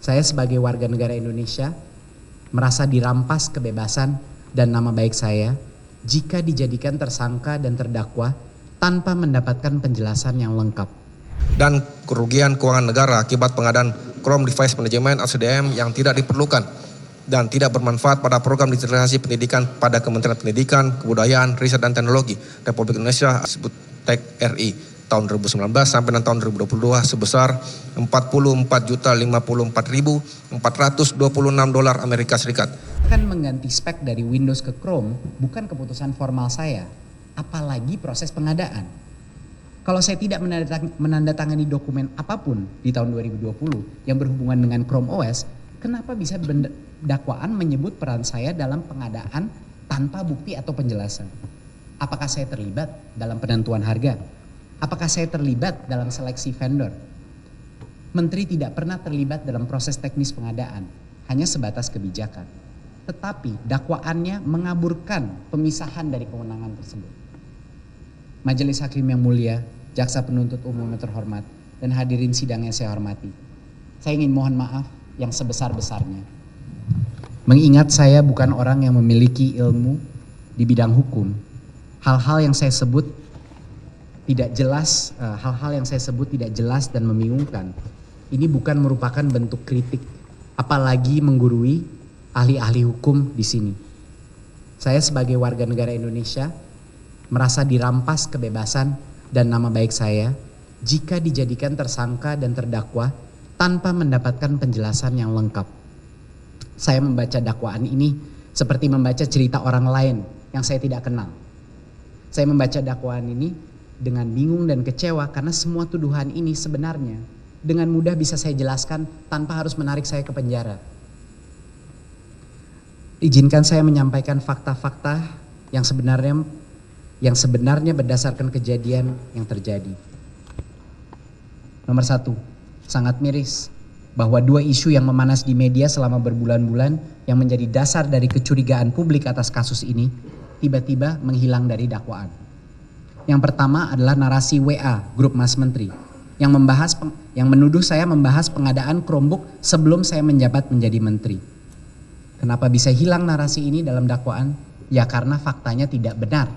Saya sebagai warga negara Indonesia merasa dirampas kebebasan dan nama baik saya jika dijadikan tersangka dan terdakwa tanpa mendapatkan penjelasan yang lengkap. Dan kerugian keuangan negara akibat pengadaan Chrome Device Management (CDM) yang tidak diperlukan dan tidak bermanfaat pada program digitalisasi pendidikan pada Kementerian Pendidikan, Kebudayaan, Riset dan Teknologi Republik Indonesia (Tek RI) tahun 2019 sampai tahun 2022 sebesar $44.054.426 Amerika Serikat. Kan mengganti spek dari Windows ke Chrome bukan keputusan formal saya, apalagi proses pengadaan. Kalau saya tidak menandatangani dokumen apapun di tahun 2020 yang berhubungan dengan Chrome OS, kenapa bisa dakwaan menyebut peran saya dalam pengadaan tanpa bukti atau penjelasan? Apakah saya terlibat dalam penentuan harga? Apakah saya terlibat dalam seleksi vendor? Menteri tidak pernah terlibat dalam proses teknis pengadaan, hanya sebatas kebijakan. Tetapi dakwaannya mengaburkan pemisahan dari kewenangan tersebut. Majelis Hakim yang mulia, Jaksa Penuntut Umum yang terhormat, dan hadirin sidang yang saya hormati. Saya ingin mohon maaf yang sebesar-besarnya. Mengingat saya bukan orang yang memiliki ilmu di bidang hukum, hal-hal yang saya sebut tidak jelas dan membingungkan. Ini bukan merupakan bentuk kritik, apalagi menggurui ahli-ahli hukum di sini. Saya sebagai warga negara Indonesia merasa dirampas kebebasan dan nama baik saya jika dijadikan tersangka dan terdakwa tanpa mendapatkan penjelasan yang lengkap. Saya membaca dakwaan ini seperti membaca cerita orang lain yang saya tidak kenal. Saya membaca dakwaan ini dengan bingung dan kecewa karena semua tuduhan ini sebenarnya dengan mudah bisa saya jelaskan tanpa harus menarik saya ke penjara. Izinkan saya menyampaikan fakta-fakta yang sebenarnya berdasarkan kejadian yang terjadi. Nomor 1, sangat miris bahwa dua isu yang memanas di media selama berbulan-bulan yang menjadi dasar dari kecurigaan publik atas kasus ini tiba-tiba menghilang dari dakwaan. Yang pertama adalah narasi WA grup Mas Menteri yang menuduh saya membahas pengadaan Chromebook sebelum saya menjabat menjadi menteri. Kenapa bisa hilang narasi ini dalam dakwaan? Ya karena faktanya tidak benar.